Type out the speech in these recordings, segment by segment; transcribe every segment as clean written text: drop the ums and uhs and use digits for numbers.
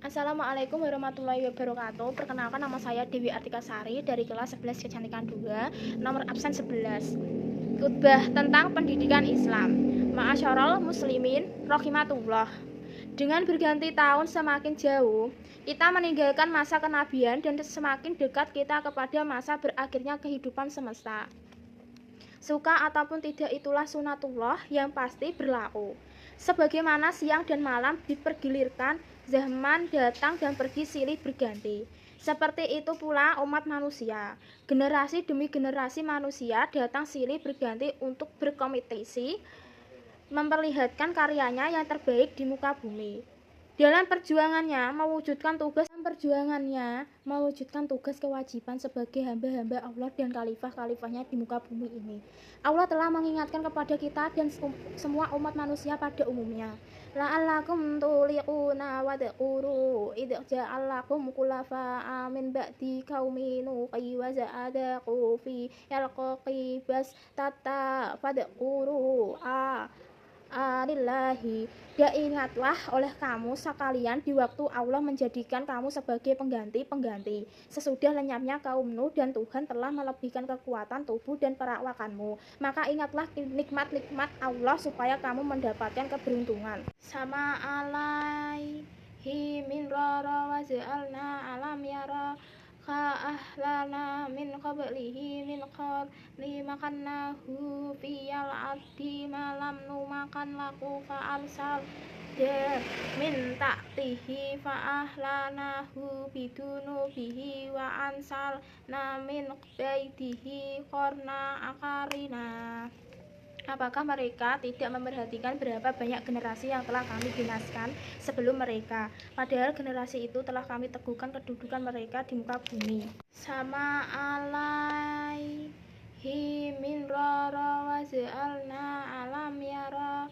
Assalamualaikum warahmatullahi wabarakatuh. Perkenalkan, nama saya Dewi Artika Sari dari kelas 11 Kecantikan 2, nomor absen 11. Khutbah tentang pendidikan Islam. Ma'asyiral muslimin rahimatullah. Dengan berganti tahun semakin jauh, kita meninggalkan masa kenabian dan semakin dekat kita kepada masa berakhirnya kehidupan semesta. Suka ataupun tidak, itulah sunatullah yang pasti berlaku. Sebagaimana siang dan malam dipergilirkan, zaman datang dan pergi silih berganti. Seperti itu pula umat manusia. Generasi demi generasi manusia datang silih berganti untuk berkompetisi, memperlihatkan karyanya yang terbaik di muka bumi. Dalam perjuangannya mewujudkan tugas kewajiban sebagai hamba-hamba Allah dan khalifah-khalifahnya di muka bumi ini. Allah telah mengingatkan kepada kita dan semua umat manusia pada umumnya. La'allakum tuliquna wadhkuru idh ja'alakum khulafa'a min ba'di qaumi nuhi wa za'adaku fi yalqaqi bas tata fadhkuru alillahi. Dan ingatlah oleh kamu sekalian di waktu Allah menjadikan kamu sebagai pengganti-pengganti sesudah lenyapnya kaum Nuh, dan Tuhan telah melebihkan kekuatan tubuh dan perawakanmu. Maka ingatlah nikmat-nikmat Allah supaya kamu mendapatkan keberuntungan. Sama alaihi min rara wa ja'alna alam yara ahlana min qablihi min qarni makannahu fiyal ardi malam numakan laku fa'arsal min ta'tihi fa'ahlanahu bidunubihi wa ansalna min qaidihi qarna akarina. Apakah mereka tidak memperhatikan berapa banyak generasi yang telah kami binaskan sebelum mereka? Padahal generasi itu telah kami teguhkan kedudukan mereka di muka bumi. Sama alaihi min rara wa ja'alna alam yara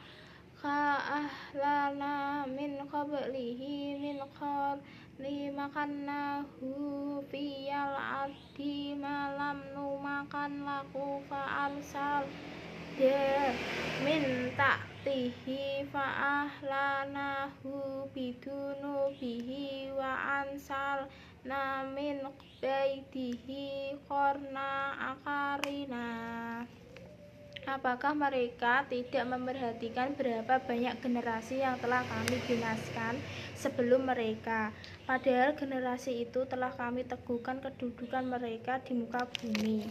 ahlana min qablihi min qarni makannahu fiyal ardi malam numakan laku fa'arsal min ta'tihi fa'ahlanahu bidunubihi wa ansalna min qaidihi qarna akarina. Apakah mereka tidak memperhatikan berapa banyak generasi yang telah kami binaskan sebelum mereka? Padahal generasi itu telah kami teguhkan kedudukan mereka di muka bumi.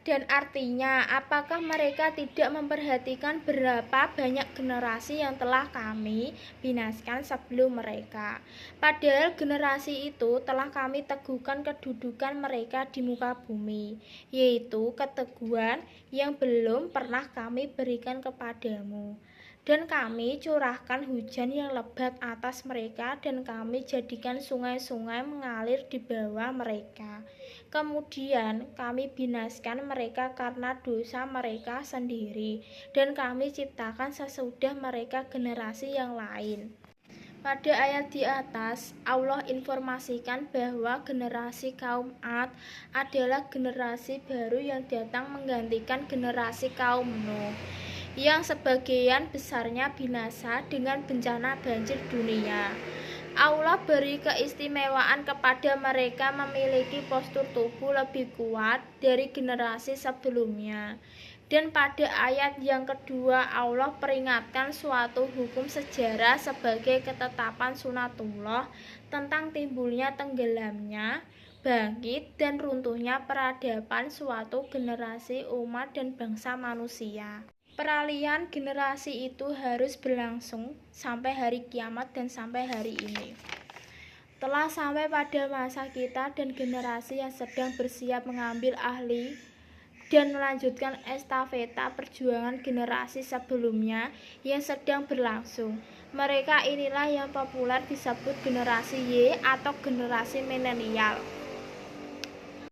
Dan artinya, apakah mereka tidak memperhatikan berapa banyak generasi yang telah kami binaskan sebelum mereka? Padahal generasi itu telah kami teguhkan kedudukan mereka di muka bumi, yaitu keteguhan yang belum pernah kami berikan kepadamu. Dan kami curahkan hujan yang lebat atas mereka, dan kami jadikan sungai-sungai mengalir di bawah mereka. Kemudian kami binaskan mereka karena dosa mereka sendiri, dan kami ciptakan sesudah mereka generasi yang lain. Pada ayat di atas, Allah informasikan bahwa generasi kaum Ad adalah generasi baru yang datang menggantikan generasi kaum Nuh, yang sebagian besarnya binasa dengan bencana banjir dunia. Allah beri keistimewaan kepada mereka memiliki postur tubuh lebih kuat dari generasi sebelumnya. Dan pada ayat yang kedua, Allah peringatkan suatu hukum sejarah sebagai ketetapan sunatullah tentang timbulnya, tenggelamnya, bangkit, dan runtuhnya peradaban suatu generasi umat dan bangsa manusia. Peralihan generasi itu harus berlangsung sampai hari kiamat dan sampai hari ini. Telah sampai pada masa kita dan generasi yang sedang bersiap mengambil alih dan melanjutkan estafeta perjuangan generasi sebelumnya yang sedang berlangsung. Mereka inilah yang populer disebut generasi Y atau generasi milenial.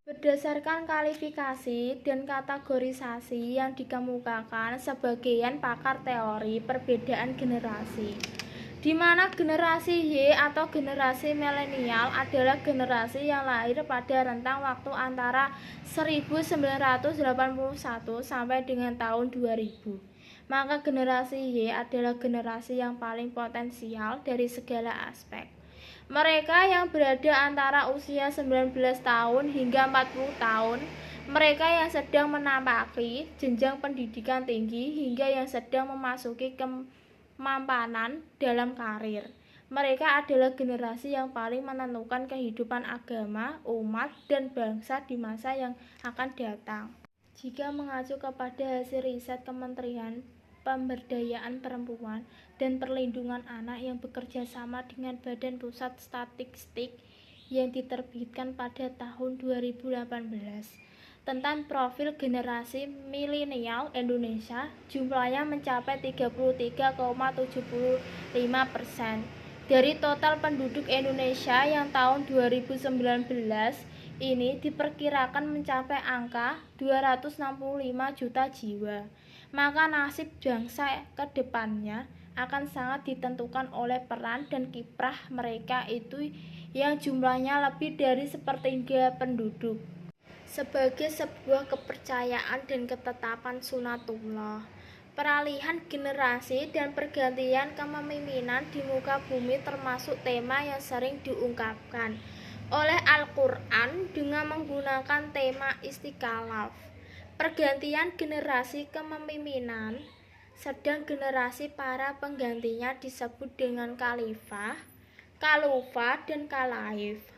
Berdasarkan kualifikasi dan kategorisasi yang dikemukakan sebagian pakar teori perbedaan generasi, di mana generasi Y atau generasi milenial adalah generasi yang lahir pada rentang waktu antara 1981 sampai dengan tahun 2000. Maka generasi Y adalah generasi yang paling potensial dari segala aspek. Mereka yang berada antara usia 19 tahun hingga 40 tahun, mereka yang sedang menampaki jenjang pendidikan tinggi hingga yang sedang memasuki kemampanan dalam karir. Mereka adalah generasi yang paling menentukan kehidupan agama, umat, dan bangsa di masa yang akan datang. Jika mengacu kepada hasil riset Kementerian Pemberdayaan Perempuan dan Perlindungan Anak yang bekerja sama dengan Badan Pusat Statistik yang diterbitkan pada tahun 2018 tentang profil generasi milenial Indonesia, jumlahnya mencapai 33,75%. Dari total penduduk Indonesia yang tahun 2019 ini diperkirakan mencapai angka 265 juta jiwa. Maka nasib bangsa ke depannya akan sangat ditentukan oleh peran dan kiprah mereka itu yang jumlahnya lebih dari sepertiga penduduk. Sebagai sebuah kepercayaan dan ketetapan sunatullah, peralihan generasi dan pergantian kepemimpinan di muka bumi termasuk tema yang sering diungkapkan oleh Al-Quran dengan menggunakan tema istiqlalaf. Pergantian generasi kepemimpinan, sedang generasi para penggantinya disebut dengan khalifah, kalufah, dan kalaif.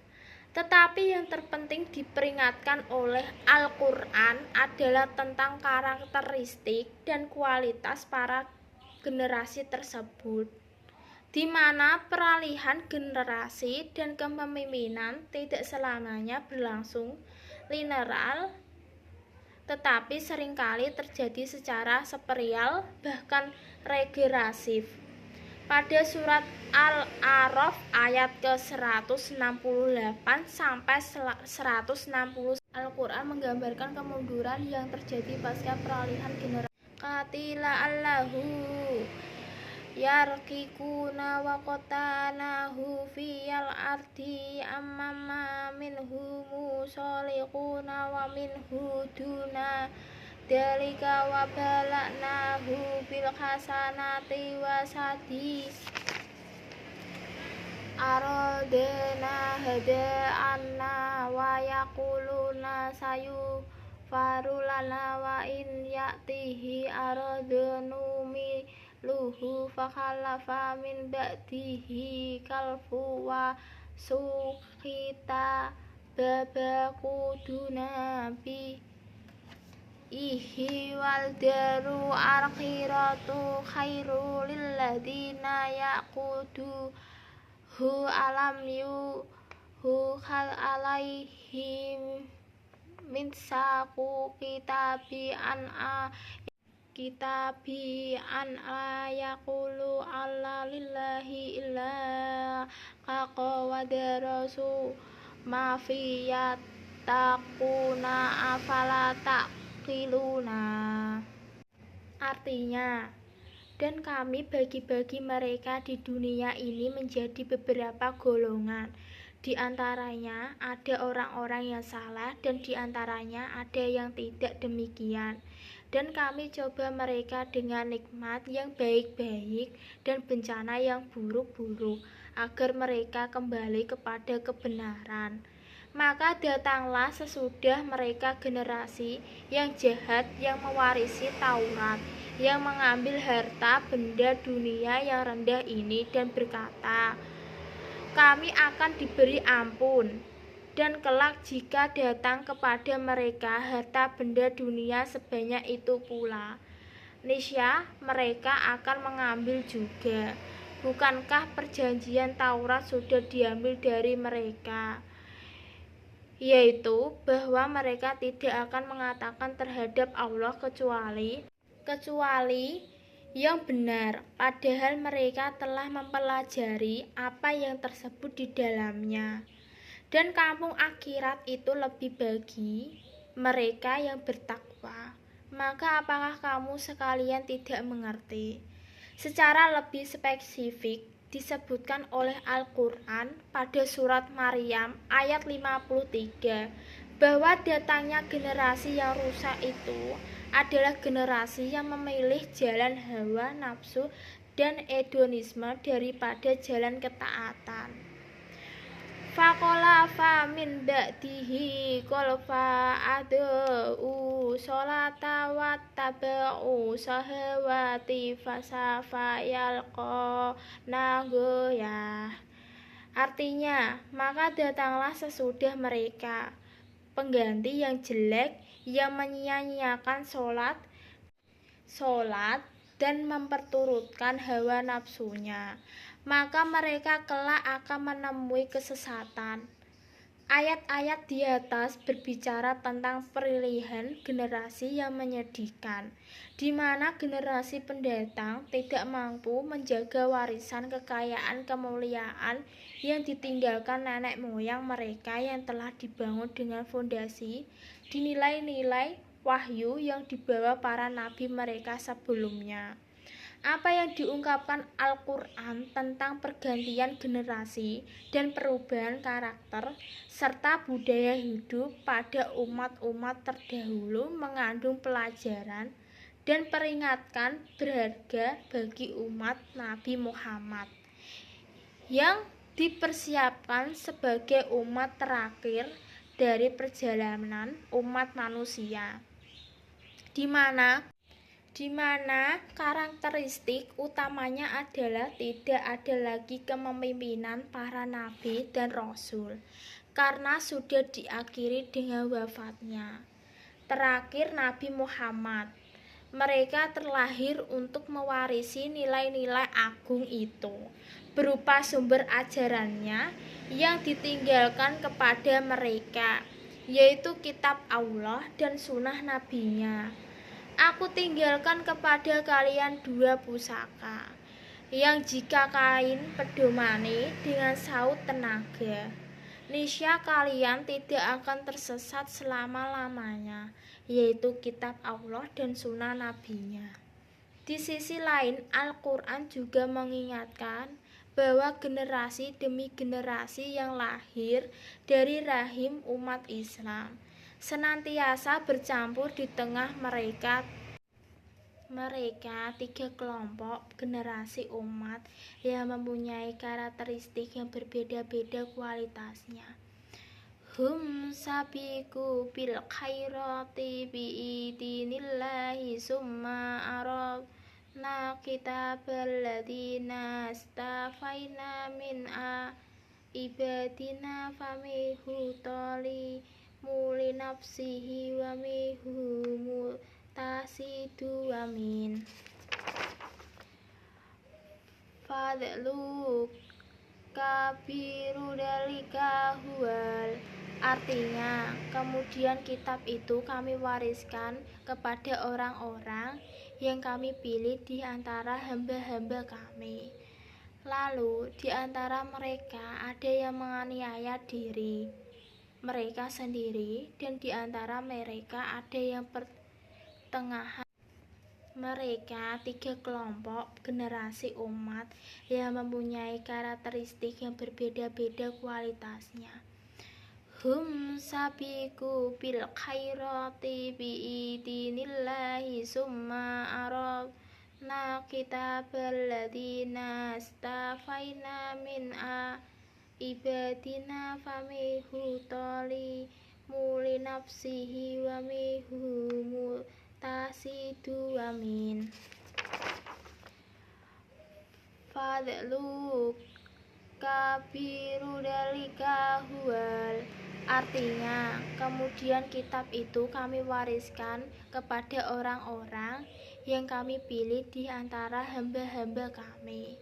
Tetapi yang terpenting diperingatkan oleh Al-Quran adalah tentang karakteristik dan kualitas para generasi tersebut, di mana peralihan generasi dan kepemimpinan tidak selamanya berlangsung linear, tetapi seringkali terjadi secara spirial bahkan regresif. Pada surat Al-A'raf ayat ke-168 sampai 160, Al-Quran menggambarkan kemunduran yang terjadi pasca peralihan generasi. Qatila allahu yarkikuna wa qatanahu fiyal ardi amma minhumu sholiquna wa minhu duna dalika wa bala'nahu bil hasanati wa sadis aradena hada'anna wa yaquluna sayu farulana wa in ya'tihi aradunu miluhu fakhalafa min ba'dihi kalfu wa sukhita babakuduna bi ihi wal daru akhiratu khairu lilladina yaqudu hu alam yu hu khal alaihim min saku kitabi an yaqulu alla lillahi illa qaqa wa darasu ma fi yattaquna afala Artinya, dan kami bagi-bagi mereka di dunia ini menjadi beberapa golongan. Di antaranya ada orang-orang yang salah dan di antaranya ada yang tidak demikian. Dan kami coba mereka dengan nikmat yang baik-baik dan bencana yang buruk-buruk agar mereka kembali kepada kebenaran. Maka datanglah sesudah mereka generasi yang jahat yang mewarisi Taurat, yang mengambil harta benda dunia yang rendah ini dan berkata, kami akan diberi ampun. Dan kelak jika datang kepada mereka harta benda dunia sebanyak itu pula, niscaya mereka akan mengambil juga. Bukankah perjanjian Taurat sudah diambil dari mereka? Yaitu bahwa mereka tidak akan mengatakan terhadap Allah kecuali yang benar, padahal mereka telah mempelajari apa yang tersebut di dalamnya. Dan kampung akhirat itu lebih bagi mereka yang bertakwa. Maka apakah kamu sekalian tidak mengerti? Secara lebih spesifik disebutkan oleh Al-Quran pada surat Maryam ayat 53 bahwa datangnya generasi yang rusak itu adalah generasi yang memilih jalan hawa nafsu dan hedonisme daripada jalan ketaatan. Faqalafa min ba'dihi khalfa adau sholata wattaba'u sahawati fasafa yalqa nagoyah. Artinya, maka datanglah sesudah mereka pengganti yang jelek yang menyia-nyiakan sholat dan memperturutkan hawa nafsunya, maka mereka kelak akan menemui kesesatan. Ayat-ayat di atas berbicara tentang perilihan generasi yang menyedihkan, di mana generasi pendatang tidak mampu menjaga warisan kekayaan kemuliaan yang ditinggalkan nenek moyang mereka yang telah dibangun dengan fondasi dinilai nilai wahyu yang dibawa para nabi mereka sebelumnya. Apa yang diungkapkan Al-Quran tentang pergantian generasi dan perubahan karakter serta budaya hidup pada umat-umat terdahulu mengandung pelajaran dan peringatan berharga bagi umat Nabi Muhammad yang dipersiapkan sebagai umat terakhir dari perjalanan umat manusia, di mana karakteristik utamanya adalah tidak ada lagi kepemimpinan para nabi dan rasul karena sudah diakhiri dengan wafatnya terakhir Nabi Muhammad. Mereka terlahir untuk mewarisi nilai-nilai agung itu berupa sumber ajarannya yang ditinggalkan kepada mereka, yaitu kitab Allah dan sunnah nabinya. Aku tinggalkan kepada kalian dua pusaka, yang jika kain pedomani dengan saut tenaga, niscaya kalian tidak akan tersesat selama-lamanya, yaitu kitab Allah dan sunnah nabinya. Di sisi lain, Al-Quran juga mengingatkan bahwa generasi demi generasi yang lahir dari rahim umat Islam senantiasa bercampur di tengah mereka tiga kelompok generasi umat yang mempunyai karakteristik yang berbeda-beda kualitasnya. Hum sabiqu bil khairati biidinillahi summa arabna kitabal ladina astafaina min ibadina famihu talimu li nafsihi wa mihu tasidu amin fadlu kabiru dalika huwal. Artinya, kemudian kitab itu kami wariskan kepada orang-orang yang kami pilih di antara hamba-hamba kami. Lalu di antara mereka ada yang menganiaya diri mereka sendiri, dan di antara mereka ada yang pertengahan. Mereka tiga kelompok generasi umat yang mempunyai karakteristik yang berbeda-beda kualitasnya. Hum sabiqu bil khairati biidinillahi summa arabna kitabal ladina astafaina min ibadina famihu talimu li nafsihi wa mihu tasidu amin fadlu kabiru dalika huwal. Artinya, kemudian kitab itu kami wariskan kepada orang-orang yang kami pilih di antara hamba-hamba kami.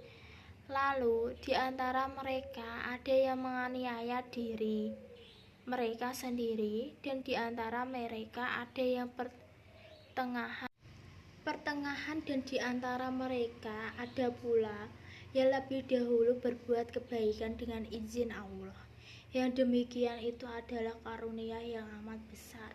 Lalu di antara mereka ada yang menganiaya diri mereka sendiri, dan di antara mereka ada yang pertengahan, dan di antara mereka ada pula yang lebih dahulu berbuat kebaikan dengan izin Allah. Yang demikian itu adalah karunia yang amat besar.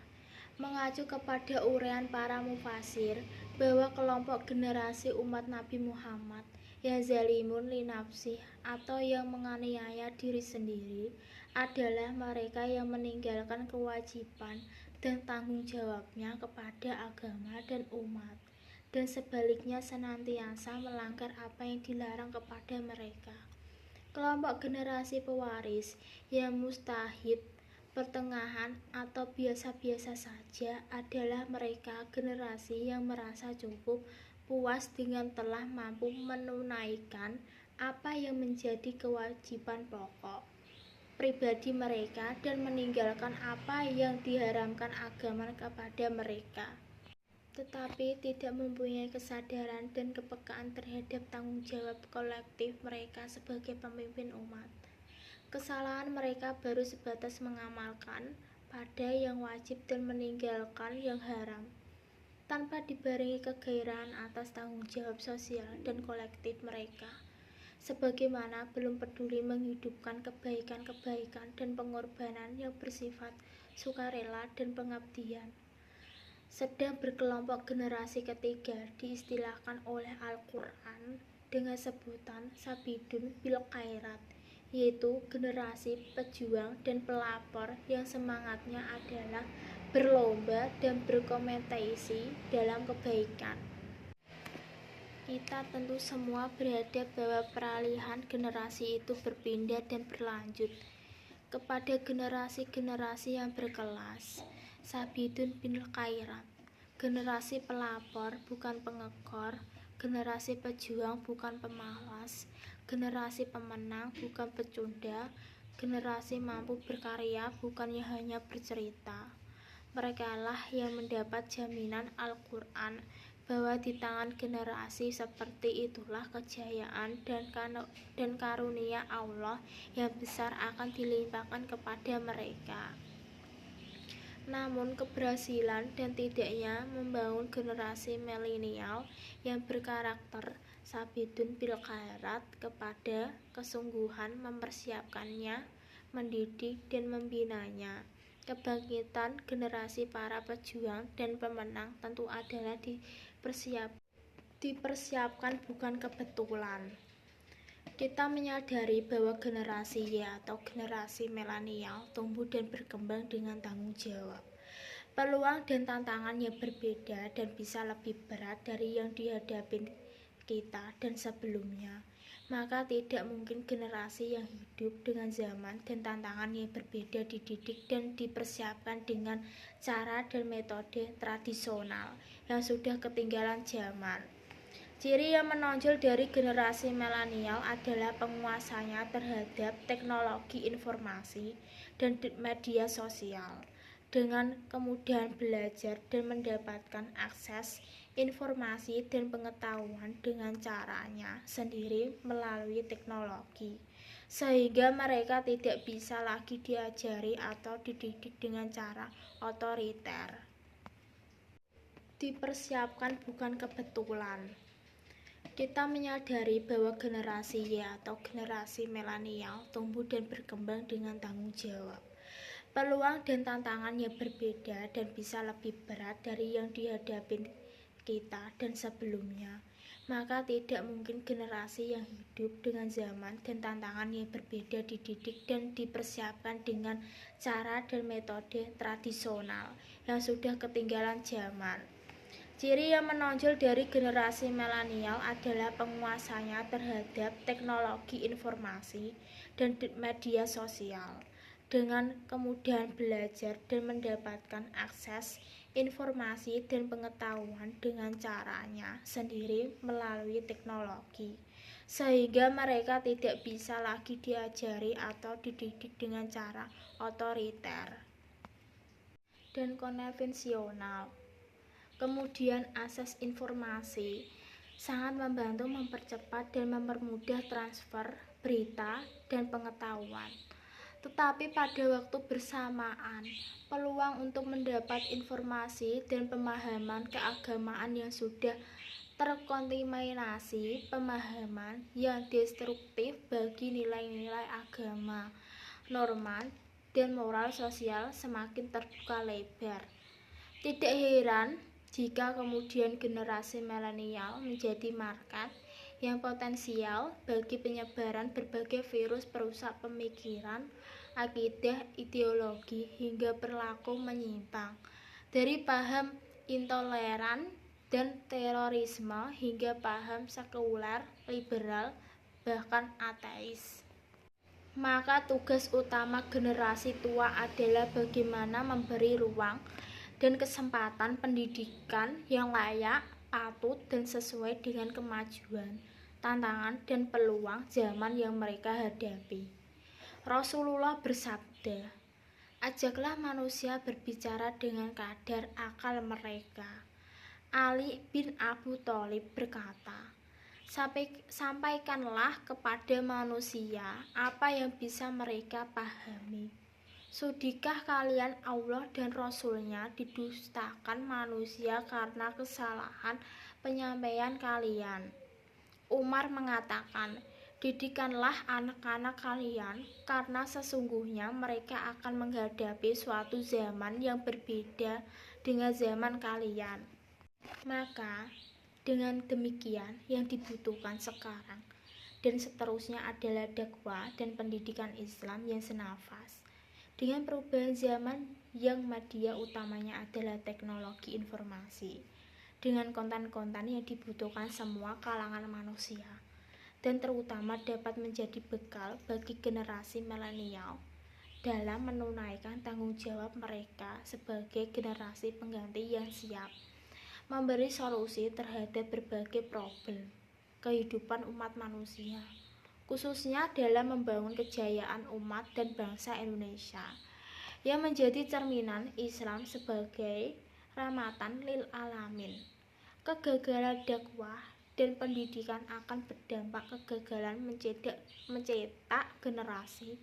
Mengacu kepada uraian para mufasir bahwa kelompok generasi umat Nabi Muhammad yang zalimun li nafsih atau yang menganiaya diri sendiri adalah mereka yang meninggalkan kewajiban dan tanggung jawabnya kepada agama dan umat, dan sebaliknya senantiasa melanggar apa yang dilarang kepada mereka. Kelompok generasi pewaris yang mustahid, pertengahan, atau biasa-biasa saja adalah mereka generasi yang merasa cukup puas dengan telah mampu menunaikan apa yang menjadi kewajiban pokok pribadi mereka dan meninggalkan apa yang diharamkan agama kepada mereka, tetapi tidak mempunyai kesadaran dan kepekaan terhadap tanggung jawab kolektif mereka sebagai pemimpin umat. Kesalahan mereka baru sebatas mengamalkan pada yang wajib dan meninggalkan yang haram, tanpa dibarengi kegairahan atas tanggung jawab sosial dan kolektif mereka, sebagaimana belum peduli menghidupkan kebaikan-kebaikan dan pengorbanan yang bersifat sukarela dan pengabdian. Sedang berkelompok generasi ketiga diistilahkan oleh Al-Quran dengan sebutan sabidun bil khairat, yaitu generasi pejuang dan pelapor yang semangatnya adalah berlomba dan berkompetisi dalam kebaikan. Kita tentu semua berhadap bahwa peralihan generasi itu berpindah dan berlanjut kepada generasi-generasi yang berkelas. Sabidun bin khairat, generasi pelapor bukan pengekor, generasi pejuang bukan pemalas, generasi pemenang bukan pecunda, generasi mampu berkarya bukannya hanya bercerita. Merekalah yang mendapat jaminan Al-Quran bahwa di tangan generasi seperti itulah kejayaan dan karunia Allah yang besar akan dilimpahkan kepada mereka. Namun keberhasilan dan tidaknya membangun generasi milenial yang berkarakter sabidun bil khairat kepada kesungguhan mempersiapkannya, mendidik dan membinanya. Kebangkitan generasi para pejuang dan pemenang tentu adalah dipersiapkan bukan kebetulan. Kita menyadari bahwa generasi Y atau generasi milenial tumbuh dan berkembang dengan tanggung jawab, peluang dan tantangannya berbeda dan bisa lebih berat dari yang dihadapi kita dan sebelumnya. Maka tidak mungkin generasi yang hidup dengan zaman dan tantangan yang berbeda dididik dan dipersiapkan dengan cara dan metode tradisional yang sudah ketinggalan zaman. Ciri yang menonjol dari generasi milenial adalah penguasanya terhadap teknologi informasi dan media sosial, dengan kemudahan belajar dan mendapatkan akses informasi dan pengetahuan dengan caranya sendiri melalui teknologi, sehingga mereka tidak bisa lagi diajari atau dididik dengan cara otoriter. Dipersiapkan bukan kebetulan. Kita menyadari bahwa generasi Y atau generasi milenial tumbuh dan berkembang dengan tanggung jawab, peluang dan tantangannya berbeda dan bisa lebih berat dari yang dihadapi kita dan sebelumnya. Maka tidak mungkin generasi yang hidup dengan zaman dan tantangan yang berbeda dididik dan dipersiapkan dengan cara dan metode tradisional yang sudah ketinggalan zaman. Ciri yang menonjol dari generasi milenial adalah penguasanya terhadap teknologi informasi dan media sosial, dengan kemudahan belajar dan mendapatkan akses informasi dan pengetahuan dengan caranya sendiri melalui teknologi, sehingga mereka tidak bisa lagi diajari atau dididik dengan cara otoriter dan konvensional. Kemudian akses informasi sangat membantu mempercepat dan mempermudah transfer berita dan pengetahuan. Tetapi pada waktu bersamaan, peluang untuk mendapat informasi dan pemahaman keagamaan yang sudah terkontaminasi pemahaman yang destruktif bagi nilai-nilai agama, norma, dan moral sosial semakin terbuka lebar. Tidak heran jika kemudian generasi milenial menjadi market yang potensial bagi penyebaran berbagai virus perusak pemikiran, akidah, ideologi, hingga perilaku menyimpang, dari paham intoleran dan terorisme hingga paham sekuler, liberal, bahkan ateis. Maka tugas utama generasi tua adalah bagaimana memberi ruang dan kesempatan pendidikan yang layak, patut, dan sesuai dengan kemajuan, tantangan, dan peluang zaman yang mereka hadapi. Rasulullah bersabda, "Ajaklah manusia berbicara dengan kadar akal mereka." Ali bin Abu Thalib berkata, "Sampaikanlah kepada manusia apa yang bisa mereka pahami. Sudikah kalian Allah dan Rasulnya didustakan manusia karena kesalahan penyampaian kalian?" Umar mengatakan, "Didikkanlah anak-anak kalian, karena sesungguhnya mereka akan menghadapi suatu zaman yang berbeda dengan zaman kalian." Maka, dengan demikian yang dibutuhkan sekarang dan seterusnya adalah dakwah dan pendidikan Islam yang senafas dengan perubahan zaman yang media utamanya adalah teknologi informasi, dengan konten-konten yang dibutuhkan semua kalangan manusia, dan terutama dapat menjadi bekal bagi generasi milenial dalam menunaikan tanggung jawab mereka sebagai generasi pengganti yang siap memberi solusi terhadap berbagai problem kehidupan umat manusia, khususnya dalam membangun kejayaan umat dan bangsa Indonesia yang menjadi cerminan Islam sebagai rahmatan lil alamin. Kegagalan dakwah dan pendidikan akan berdampak kegagalan mencetak generasi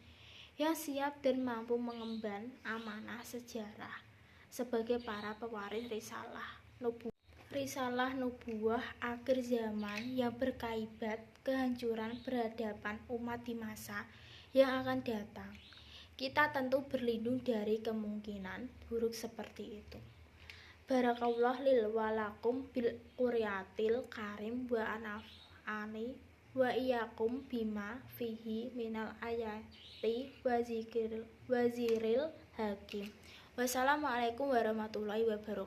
yang siap dan mampu mengemban amanah sejarah sebagai para pewaris risalah nubuwah akhir zaman yang berkaibat kehancuran peradaban umat di masa yang akan datang. Kita tentu berlindung dari kemungkinan buruk seperti itu. Barakallah lil walakum bil quryatil karim wa anafani wa iyakum bima fihi minal ayati wa ziril hakim. Wassalamualaikum warahmatullahi wabarakatuh.